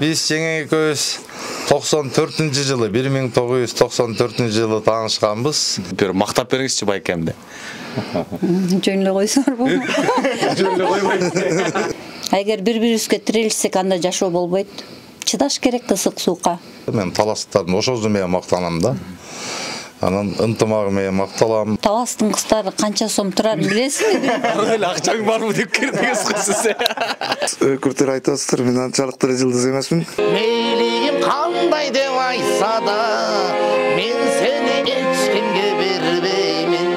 Биз жеңе экөөбүз 94-жылы 1994-жылы таанышканбыз. Бир мактап бериңизчи байкемди. Жөн эле койсоңор болбойт. Жөн эле койбойт. Эгер бири-бирибизге тирелишсек, анда жашоо болбойт. Чыдаш керек ысык суукка. Мен таластардын ошозу менен мактанам да. Анан ынтымагы менен макталам. Таластын кыздары канча сом турарын билесизби? Эле акчаң барбы деп кирдиңиз кызсы. Өкүртөр айтасыздар, мен анчалык деле жылдыз эмесмин. Мейлигим кандай деп айтса да, мен сени эч кимге бербеймин.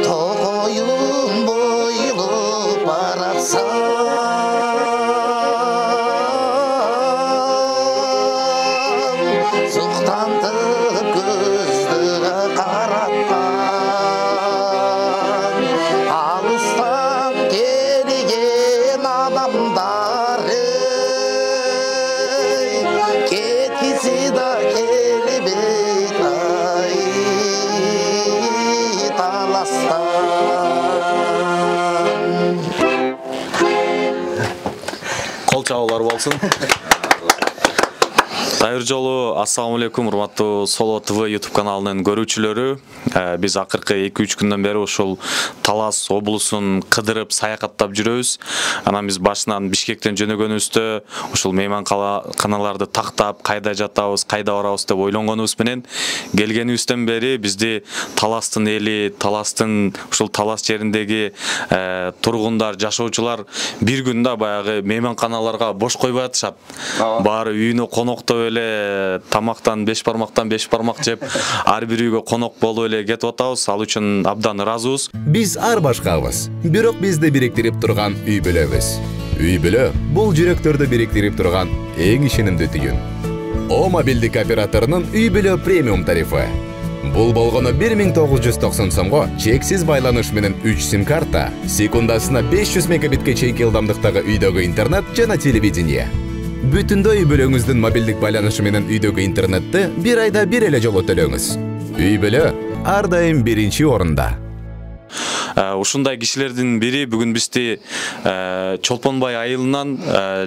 Toyum boyulup baratsa, suktantып көздүгө караткан, алыстан келген адамдар кеткиси да келбейт ай таластан. Кол чабуулар болсун. Дайыр жолу ассаламу алейкум, урматтуу Соло ТВ YouTube каналынын көрүүчүлөрү. Биз акыркы 2-3 күндөн бери ушул Талас облусун кыдырып саякаттап жүрөбүз. Анан биз башынан Бишкектен жөнөгөнүбүздө ушул мейманканаларды тактап, кайда жатабыз, кайда барабыз деп ойлонгонубуз менен келгенибизден бери бизди Таластын эли, Таластын ушул Талас жериндеги тургундар, жашоочулар бир күндө баягы мейманканаларга бош койбой атышат. Баары үйүнө коноктоп эле тамактан 5 бармактан 5 бармак жеп, ар бир үйгө конок болуп эле кетип атабыз. Ал үчүн абдан ыраазыбыз. Биз ар башкабыз, бирок бизди бириктирип турган үй бүлөбүз. Үй бүлө бул жүрөктөрдү бириктирип турган эң ишенимдүү түйүн. О мобилдик операторунун үй бүлө премиум тарифы. Бул болгону 1990 сомго чексиз байланыш менен 3 сим карта, секундасына 500 мегабитке чейинки ылдамдыктагы үйдөгү интернет жана телевидение. Бүтүндөй үй бүлөңүздүн мобилдик байланышы менен үйдөгү интернетти бир айда бир эле жолу төлөңүз. Үй бүлө ар дайым биринчи орунда. Ушундай кишилердин бири бүгүн бизди Чолпонбай айылынан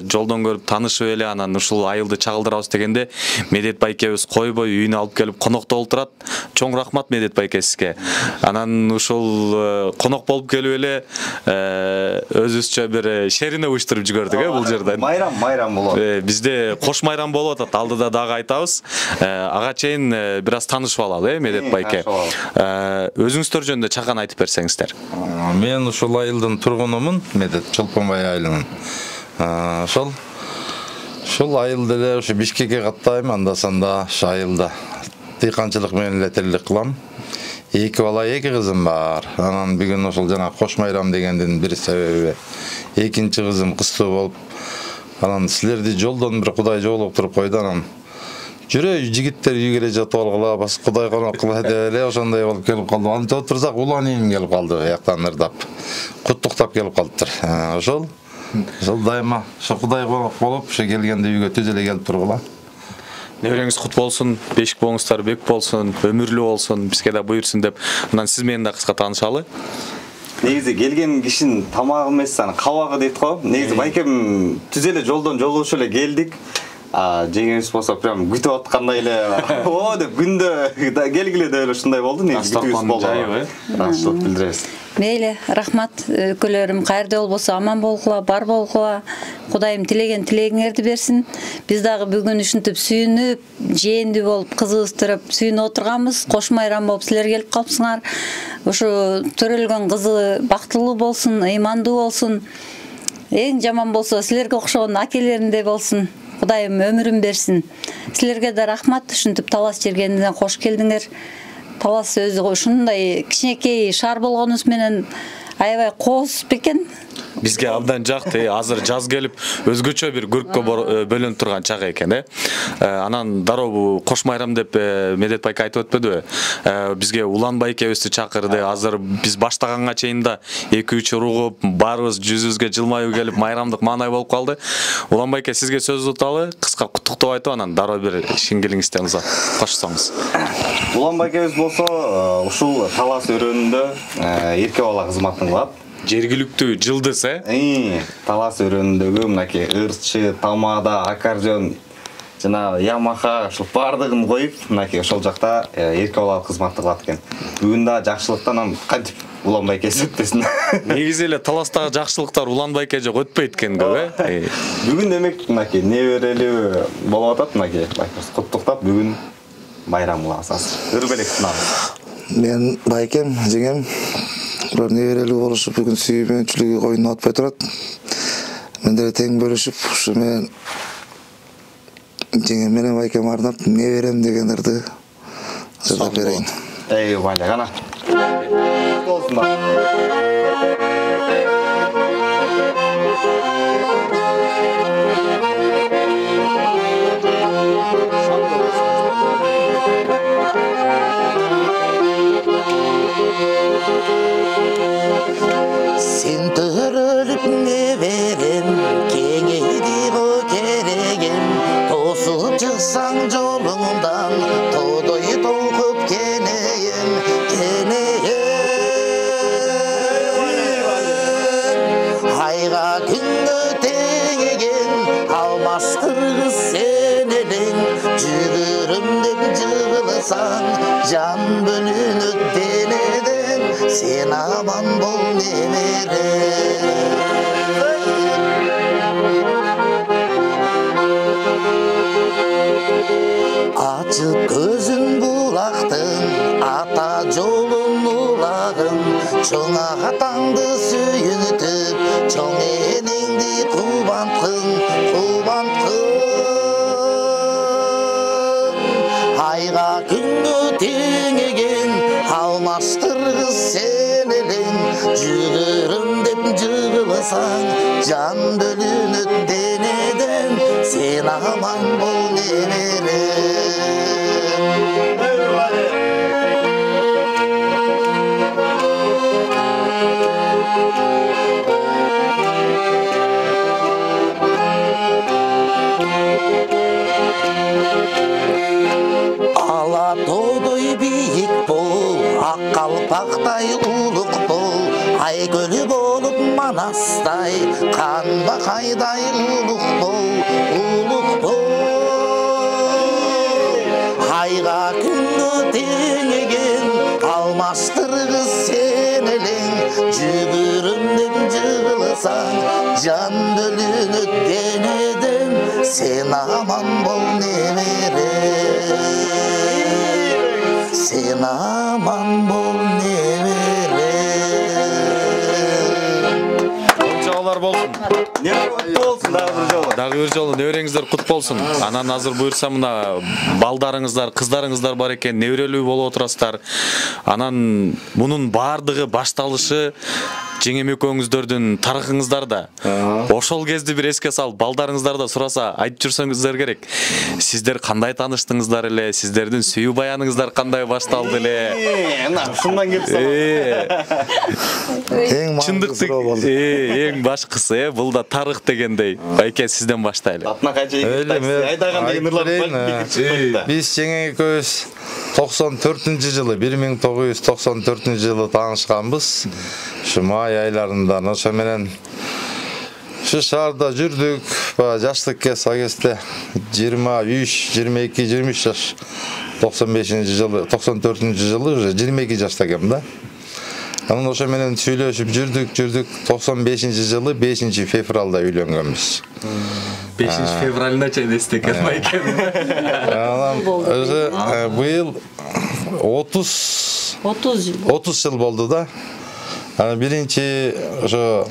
жолдон көрүп таанышып эле, анан ушул айылды чагылдырабыз дегенде Медет байкебиз койбой үйүнө алып келип конокто олтурат. Чоң рахмат Медет байке сизге. Анан ушул конок болуп келип эле өзүбүзчө бир шерине уюштуруп жибердик бул жерден. Майрам болот. Бизде кош майрам болуп атат, алдыда дагы айтабыз. Ага чейин бир аз таанышып алалы, Медет байке. Өзүңүздөр жөнүндө чакан айтып берсеңиздер. Мен ушул айылдын тургунумун, Медет Чолпонбай айылынын. Ушул айылда эле ушу Бишкекке каттайм, анда-санда ушу айылда дыйканчылык менен эле тирлик кылам. 2 бала, 2 кызым бар. Анан бүгүн ушул жана кош майрам дегендин бир себеби. Экинчи кызым кыздуу болуп, анан силерди жолдон бир Кудай жоолуп туруп койду, анан жүрө жигиттер үйгө эле жатып алгыла, бас Кудай конок кыла деп эле ошондой болуп келип калды. Антип отурсак улан ийим келип калды, бияктан ырдап, куттуктап келип калыптыр. Ошол дайыма ошо Кудай конок болуп, ошо келгенде үйгө түз эле келип тургула. Небереңиз кут болсун, бешик боңуздар бек болсун, өмүрлүү болсун, бизге да буйрсун деп. Анан сиз менен да кыска таанышалы. Негизи келген кишинин тамагы эмес, кабагы дейт го. Негизи байкем түз эле жолдон жолугуш эле келдик. Жеңеңиз болсо прям күтүп аткандай эле о деп күндө келгиле деп эле ушундай болду. Негизи күтүүбүз болду. Ыраазычылык билдиребиз. Мейли, рахмат өлкөлөрүм, кайерде болбосо аман болгула, бар болгула. Кудайым тилеген тилегиңерди берсин. Биз дагы бүгүн ушинтип сүйүнүп, жээндүү болуп, кызыбыздырып сүйүнүп отурганбыз. Кош майрам болуп силер келип калыпсыңар. Ушу төрөлгөн кызы бактылуу болсун, ыймандуу болсун. Эң жаман болсо силерге окшогон акелериндей болсун. Кудайым өмүрүн берсин. Силерге да рахмат, ушинтип Талас жергенден кош келдиңер. Талас өзү ушундай кичинекей шаар болгонубуз менен аябай кооз бекен. бизге абдан жакты. Азыр жаз келип өзгөчө бир көрккө бөлөнүп турган чак экен. Анан дароо бу кош майрам деп Медет байке айтып өтпөдүбү? Бизге Улан байкебизди чакырды. Азыр биз баштаганга чейин да 2-3 уругуп, баарыбыз жүзүбүзгө жылмаюу келип, майрамдык маанай болуп калды. Улан байке сизге сөз уталы, кыска куттуктоо айтып анан дароо бир шиңгилиңизден кошсоңуз. Улан байкебиз болсо ушул Талас өрөөнүндө эрке бала кызматын кылат. Жергиликтүү жылдыз, Талас өрөөнүндөгү мынакей ырчы, тамада, аккордеон жана Ямаха ушул бардыгын коюп, мынакей ошол жакта эрке бала кызматты кылат экен. Бүгүн да жакшылыктан кантип Улан байке эсептесин. Негизи эле Таластагы жакшылыктар Улан байке жок өтпөйт экен көп, Бүгүн демек мынакей неберелүү болуп атат, мынакей байкебиз куттуктап бүгүн байрам кылабыз азыр. Өрбелек сынабыз. Мен байкем, жеңем бір неберелүү болушуп бүгүн сүйүүмөнчүлүгү коюнуп атпай турат. Мендер тең бөлүшүп, ушу мен жеңем менен байкем арнап неберем дегендерди жазап берейин. Байла гана. Болсун ба. Sen törülüp ne verem, kengeydi o keregem. Tosup çıksan yolundan, todoyu dokup keneyim, keneyim. Ayga gündü tengegen, almastır kız senelin. Cığırım dep cığılısan, can bölünüp deneden. Sen aman bol nevere. Açıp gözün bulaktın, ata yolun ulağın. Çoğuna atаңды suyunutip, çoğ enеңdi kubantkın, kubantkın. Ayga gündü tengegen, almastır kız senelin. Cığırım dep cığılısan, can bölünüp deneden. Sen aman bol neverem. Ala todoy biyik bol, ak kalpakтай uluk bol. Ay gölü bolup manastay, kan bakayday uluk bol, uluk bol. Ayga gündü tengegen, almastır kız senelin. Cığırım dep cığılısan, can bölünüp deneden. Sen aman bol neverem. Sen aman bol neverem. Жолдар болсун. Не болсун Дагы бир жолу небереңиздер кут болсун. Анан азыр буйрса мына балдарыңыздар, кыздарыңыздар бар экен, неберелүү болуп отурасыздар. Анан мунун баардыгы башталышы жеңем экөөңүздөрдүн тарыхыңыздарда. Ошол кезде бир эске салып, балдарыңыздар да сураса айтып жүрсөңүздөр керек. Сиздер кандай тааныштыңыздар эле? Сиздердин сүйүү баяныңыздар кандай башталды эле? Ушундан келип Чындыктык эң башкысы, бул да тарых дегендей. Байке сизден баштайлы. Атына канча айдаган деген ырлар. Биз жеңең экөөбүз 94-жылы 1994-жылы таанышканбыз. Ушу май айларында ошо менен ушу шаарда жүрдүк. Жаштыкка сагесте 23, 22, 23 жаш. 95-жылы, 94-жылы уже 22 жашта экем да. Анан ошо менен сүйлөшүп жүрдүк. 95-жылы 5-февралда үйлөнгөнбүз. 5-февралына чейин эстекен байке. Анан быйыл 30 жыл болду да. Биринчи ошо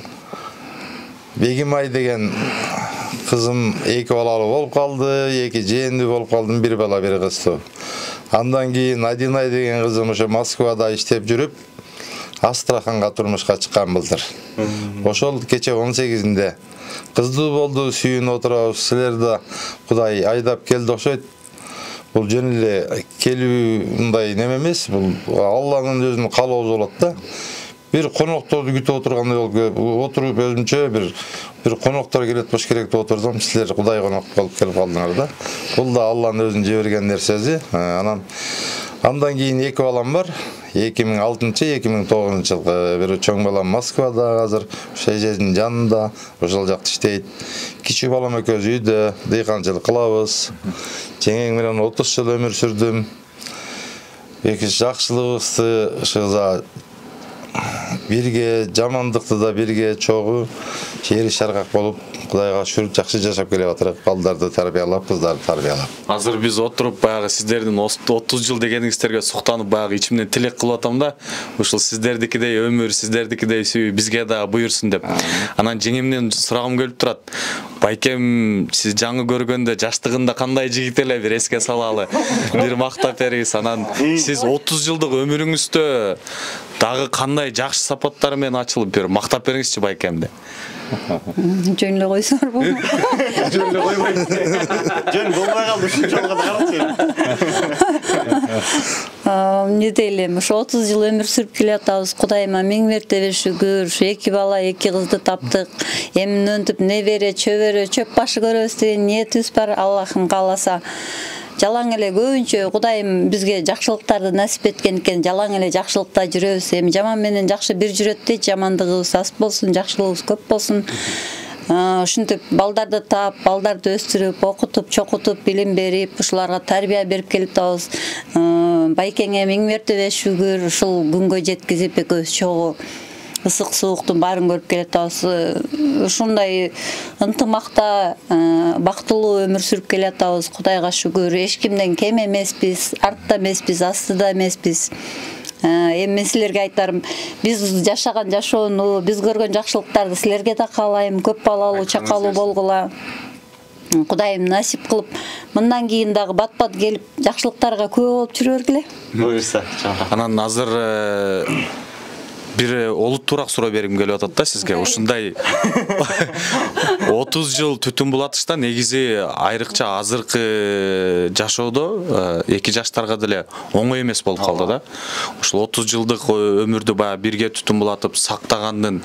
Бегимай деген кызым 2 балалуу болуп калды, 2 жээндүү болуп калдым, 1 бала 1 кыздуу. Андан кийин Надинай деген кызым ошо Москвада иштеп жүрүп, Астраханга турмушка чыккан былтыр. Ошол кече 18-inde кыздуу болду, сүйүнүп отурабыз. Силерди Кудай айдап келди окшойт. Бул жөн эле келүү мындай неме эмес, бул Алланын өзүнүн каалоосу болот да. Bir konuktordu gütüp oturganda oturup özümçe bir konuktor kelet boş керек деп oturdum. Sizler Kuday konuk bolup kelip kaldыңар да. Бул да Алланын өзүнүн жиберген нерсеси. Андан кийин 2 балам бар. 2006-2009 жылы бир чоң балам Москвада, азыр эжесинин жанында, ошол жакта иштейт. Кичүү балам экөөбүз үйдө дыйканчылык кылабыз. Жеңең менен 30 жыл өмүр сүрдүм. Эки жакшылыгыбызды шыгыза бирге, жамандыкты да бирге чогуу шери шаргак болуп, Кудайга шүрүп жакшы жашап келип атырык. Балдарды тарбиялап, кыздарды тарбиялап. Азыр биз отуруп баягы сиздердин 30 жыл дегениңиздерге суктанып баягы ичимден тилек кылып атам да, ушул сиздердикидей өмүр, сиздердикидей сүйүү бизге да буйурсун деп. Анан жеңемден сурагым келип турат. Байкем, сиз жаңы көргөндө жаштыгында кандай жигит эле бир эске салалы. Бир мактап бериңиз. Анан сиз 30 жылдык өмүрүңүздө дагы кандай жакшы сапаттар менен ачылып бир мактап бериңизчи Байкемди. Жөн эле койсоңор болбойт. Жөн эле койбойт. Жөн болбой калды ушул жолго да карап. Не дейлем, ошо 30 жыл өмүр сүрүп келатабыз. Кудайыма миң мертебе шүгүр. 2 бала, 2 кызды таптык. Эми өнтүп небере, чөбөрө, чөп башы көрөбүз деген ниетибиз бар. Аллахым кааласа. Жалаң эле көбүнчө Кудайым бизге жакшылыктарды насип эткен экен. Жалаң эле жакшылыкта жүрөбүз. Эми жаман менен жакшы бир жүрөт дейт. Жамандыгыбыз аз болсун, жакшылыгыбыз көп болсун. Ушинтип балдарды таап, балдарды өстүрүп, окутуп, чокутуп, билим берип, ушуларга тарбия берип келип атабыз. Байкеңе миң мертебе шүгүр, ушул күнгө жеткизип экөөбүз чогуу ысык сууктун баарын көрүп келатабыз. Ушундай ынтымакта бактылуу өмүр сүрүп келатабыз. Кудайга шүгүр. Эч кимден кем эмеспиз, артта эмеспиз, астыда эмеспиз. Эми мен силерге айтарым, биз жашаган жашоону, биз көргөн жакшылыктарды силерге да каалайм. Көп балалуу, чакалуу болгула. Кудайым насип кылып, мындан кийин дагы бат-бат келип, жакшылыктарга күбө болуп жүрө бергиле. Буюрса. Анан азыр бир олуттуураак суроо бергим келип атат да сизге. Ушундай 30 жыл түтүн булатышта негизи айрыкча азыркы жашоодо эки жаштарга деле оңой эмес болуп калды да. Ушул 30 жылдык өмүрдү баягы бирге түтүн булатып сактагандын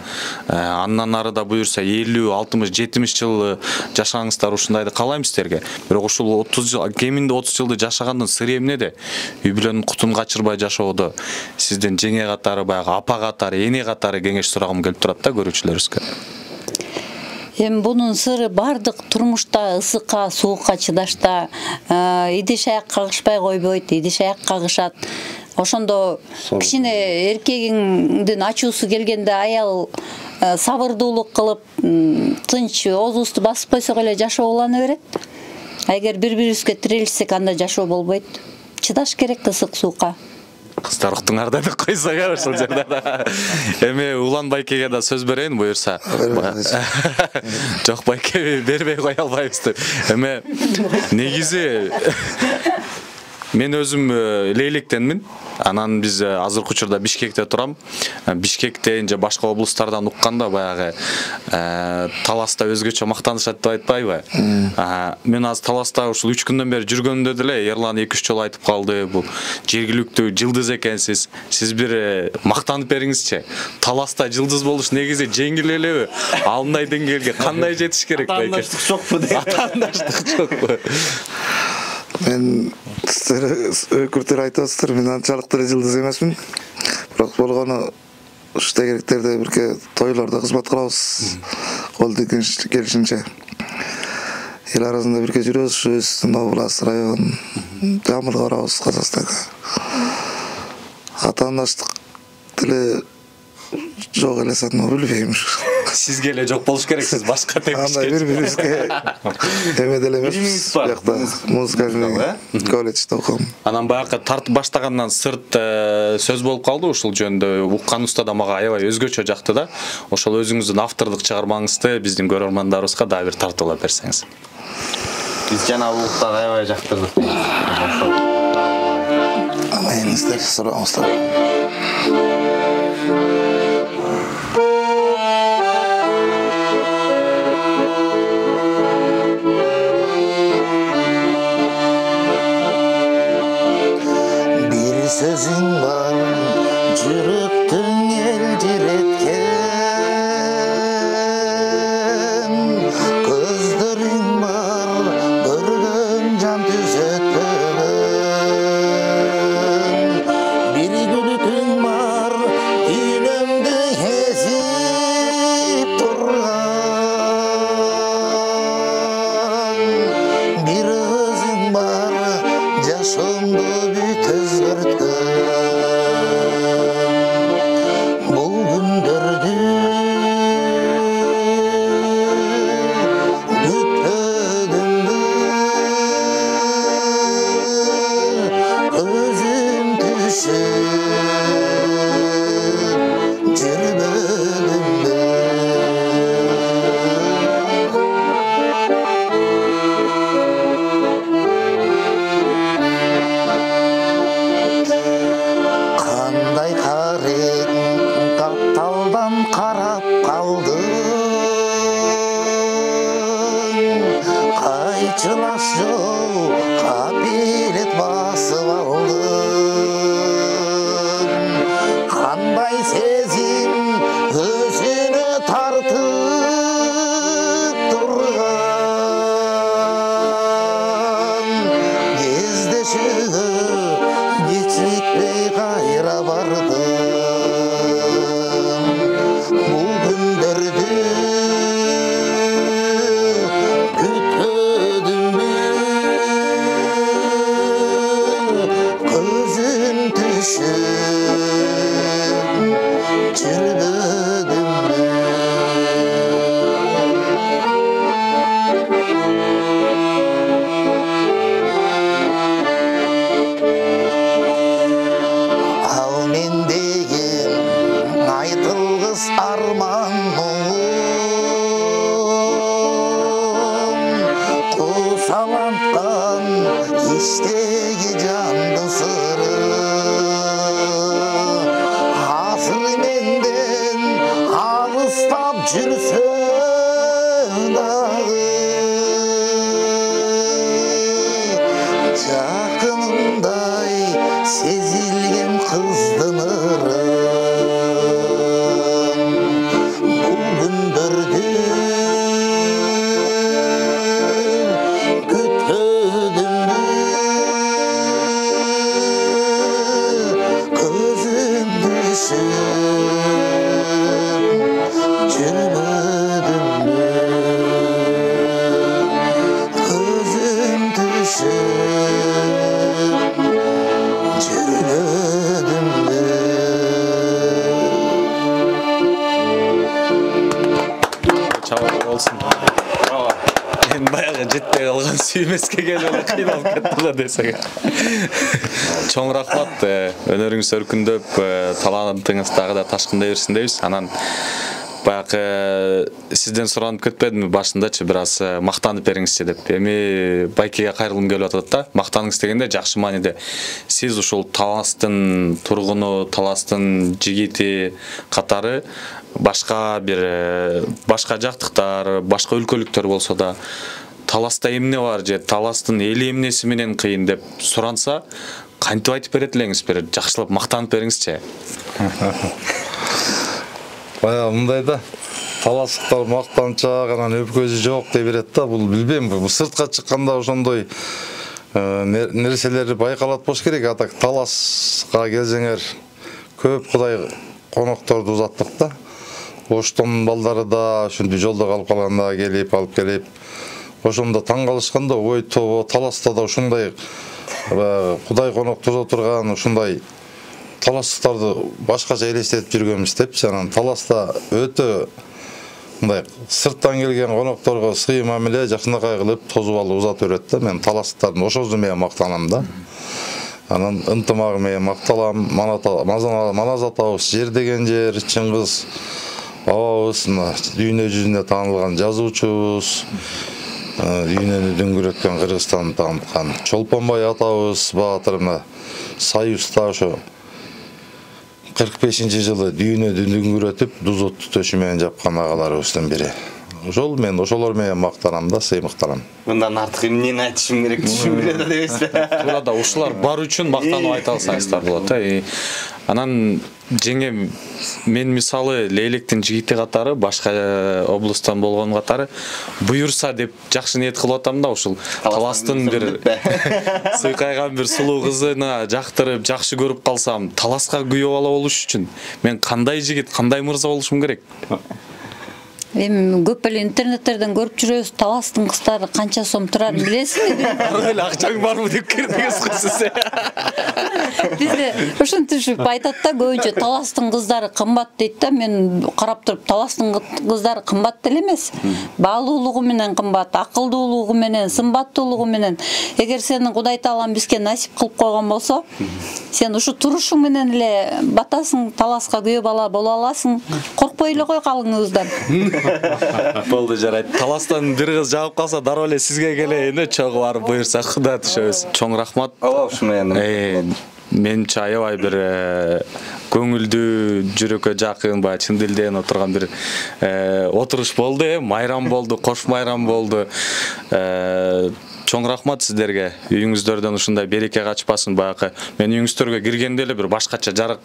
андан ары да буюрса 50, 60, 70 жыл жашагаңыздар ушундайды каалайм сиздерге. Бирок ушул 30 жыл, кеминде 30 жылды жашагандын сыры эмнеде? Үй бүлөнүн кутун качырбай жашоодо сиздин жеңе катары баягы апа катары, эне катары кеңеш сурагым келип турат да көрүүчүлөрүбүзгө. Эми бунун сыры бардык турмушта ысыкка, суукка чыдашта идиш аяк кагышпай койбойт, идиш аяк кагышат. Ошондо кичине эркегиңдин ачуусу келгенде аял сабырдуулук кылып, тынч оозубузду басып койсок эле жашоо улана берет. Эгер бири-бирибизге тирелишсек, анда жашоо болбойт. Чыдаш керек ысык суукка. Кыздар уктуңар деп койсок ушул жерде да. Эми Улан Байкеге да сөз берейин буюрса. Жок, Байке бербей кое албайбыз деп. Эми негизи мен өзүм Лейлектенмин. Анан биз азыркы учурда Бишкекте турам. Бишкектен же башка облустардан укканда баягы Таласта өзгөчө мактанышат деп айтпайбы? Мен азыр Таласта ушул 3 күндөн бери жүргөндө деле Эрлан 2-3 жолу айтып калды. Бул жергиликтүү жылдыз экенсиз. Сиз бир мактанып бериңизчи. Таласта жылдыз болуш негизи жеңил элеби? Алындай деңгээлге кандай жетиш керек байке? Атаандаштык жокпу деп. Атаандаштык жокпу? Мен өкүртөр айтасыздар, мен анчалык деле жылдыз эмесмин. Бирок болгону ушу тегеректерде бирке тойлордо кызмат кылабыз. Колду келишинче. Эл арасында бирке жүрөбүз, өзүбүздүн область, район, жамылга барабыз Казакстанга. Атаандаштык деле жок эле санаа билбейм. Сизге эле жок болуш керек, сиз башка тепишке. Андай бири-бирибизге эме деле эмес. Жакта музыка колледжде окугам. Анан баягы тартып баштагандан сырт сөз болуп калды ушул жөндө. Уккан устада мага аябай өзгөчө жакты да. Ошол өзүңүздүн автордук чыгармаңызды биздин көрөрмандарыбызга дагы бир тартуулап берсеңиз. Биз жана улуктагы аябай жактырдык. Амайыңыздар, сураңыздар. башымды бүт өзгөрткөн бұл күндерді күтпедімді көзім түшіп жүрмедімді қандай қарең қапталдан қарап қалдың қайчылас жол қапелет басып алдың қандай сезім өзіне тартып тұрған кезде шығып жетпей қайра бардым бұл күндерді күтпедім бе көзім түшіп жүрмедім бе ал мен деген айтылғыс арман мұңым қосалантқан іштегі жанды сыры асыр менден алыстап жүрсең дағы жақынымдай сезілген қыздың ырым бұл күндерде күтпедім бе көзім түшіп жүрмедім бе көзім түшіп жүрмедім бе Чабар болсын. Браво. Мен баяғы жетпей қалған сүймеске келіп қиналып кетті да десең. Чоң рахмат. Өнеріңіз өркүндөп, талантыңыз тағы да ташқындай берсін дейбіз. Анан баяғы сізден сұранып кетпедім башындачы біраз мақтанып беріңізші деп. Эми байкеге кайрылгым келип атат да. Мактаныңыз дегенде жакшы мааниде. Сиз ушул Таластын тургуну, Таластын жигити катары башка жактыктар, башка өлкөлүктөр болсо да Таласта эмне бар же Таластын эли эмнеси менен кыйын деп суранса, кантип айтып берет элеңиз? Бир жакшылап мактанып бериңизчи. Баягы мындай да таластыктар мактанчак анан өпкөзү жок дей берет да. Бул билбейм, бул сыртка чыкканда ошондой нерселери байкалат болуш керек. Атак Таласка келсеңер көп Кудай конокторду узаттык да. Оштон балдары да ушинтип жолдо калып калганда келип алып келип ошондо таң калышканда, ой тобо Таласта да ушундай Кудай коноктурда турган ушундай таластыктарды башкача элестетип жүргөнбүз депчи. Анан Таласта өтө мындай сырттан келген конокторго сый мамиле жакшынакай кылып тосуп алып узатып берет да. Мен таластыктардын ошосу менен мактанам да. Анан ынтымагы менен макталам. Маназ атабыз жер деген жер, Чыңгыз бабабыз дүйнө жүзүнө таанылган жазуучубуз, дүйнөнү дүңгүрөткөн Кыргызстанды таныткан Чолпонбай атабыз баатыр Союзда ошо 45-жылы дүйнөдү дүңгүрөтүп дузотту төшү менен жапкан агаларыбыздын бири. Ошол мен ошолор менен мактанам да, сыймыктанам. Мындан артык эмнени айтышым керек түшүнбөй да дебесизби? Туура да ушулар бар үчүн мактанып айта алсаңыздар болот. Анан жеңем, мен мисалы Лейлектин жигити катары, башка облустан болгон катары буюрса деп жакшы ниет кылып атам да, ушул Таластын бир сыйкайган бир сулуу кызына жактырып, жакшы көрүп калсам, Таласка күйөө бала болуш үчүн мен кандай жигит, кандай мырза болушум керек? Эми көп эле интернеттерден көрүп жүрөбүз, таластын кыздары канча сом турарын билесизби? Эле акчаң барбы деп кирдиңиз го сиз. Бизде ушинтип айтат да, көбүнчө таластын кыздары кымбат дейт да. Мен карап туруп, таластын кыздары кымбат деле эмес. Баалуулугу менен кымбат, акылдуулугу менен, сымбаттуулугу менен. Эгер сени Кудай Таалам бизге насип кылып койгон болсо, сен ушу турушуң менен эле батасың, таласка күйөө бала боло аласың. Коркпой эле кой калыңыбыздан. Болду, жарайт. Таластан бир кыз жагып калса, дароо эле сизге келейин, чогуу барып буйрса Кудай түшөбүз. Чоң рахмат. Ооба, ушу менен. Менче аябай бир көңүлдүү, жүрөккө жакын, баягы чын дилден отурган бир отуруш болду, майрам болду, кош майрам болду. Чоң рахмат сиздерге. Үйүңүздөрдөн ушундай береке качпасын. Баягы мен үйүңүздөргө киргенде эле бир башкача жарык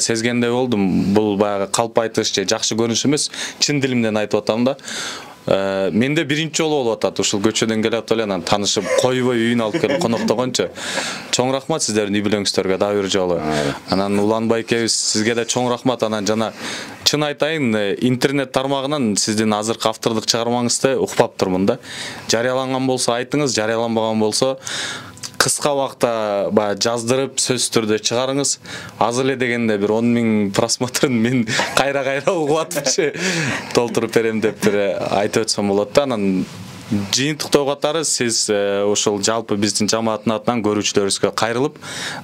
сезгендей болдум. Бул баягы калп айтыш же жакшы көрүнүш эмес, чын дилимден айтып атам да. Менде биринчи жолу болуп атат. Ушул көчөдөн келип атып эле анан таанышып, койбой үйүнө алып келип коноктогончу. Чоң рахмат сиздердин үй бүлөңүздөргө дагы бир жолу. Анан Уланбай экебиз, сизге да чоң рахмат. Анан жана чын айтайын, интернет тармагынан сиздин азыркы автордук чыгармаңызды укпап турмун да. Жарыяланган болсо айтыңыз, жарыяланбаган болсо кыска убакта жаздырып сөзсүз түрдө чыгарыңыз. Аз эле дегенде бир 10.000 просмотрун мен кайра угуп атыпчы толтуруп берем деп бир айтып өтсөм болот да. Анан жыйынтыктоо катары сиз ошол жалпы биздин жамааттын атынан көрүүчүлөрүбүзгө кайрылып,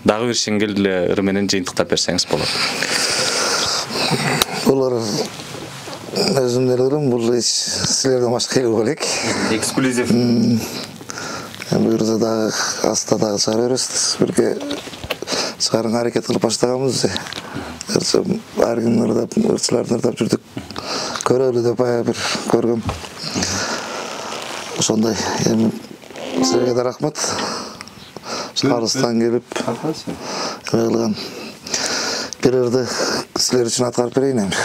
дагы бир шеңгел ыр менен жыйынтыктап берсеңиз болот. Булар өзүм деле ойлойм, бул силерден башка эл болот элек. Эксклюзив. Буюрса дагы аста дагы чыгара беребиз. Бирге чыгарууга аракет кылып баштаганбыз. Ар күн ырдап, ырчыларды ырдап жүрдүк. Көрөлү деп бир көргөм. Ошондой. Эми силерге да рахмат. Алыстан келип кылган бир ырды силер үчүн аткарып берейин эми.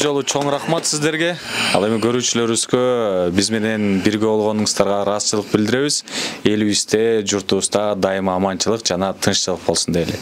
жолу чоң рахмат сиздерге. Ал эми көрүүчүлөрүбүзгө биз менен бирге болгонуңуздарга ыраазычылык билдиребиз. Элибизде, журтубузда дайыма аманчылык жана тынччылык болсун дейли.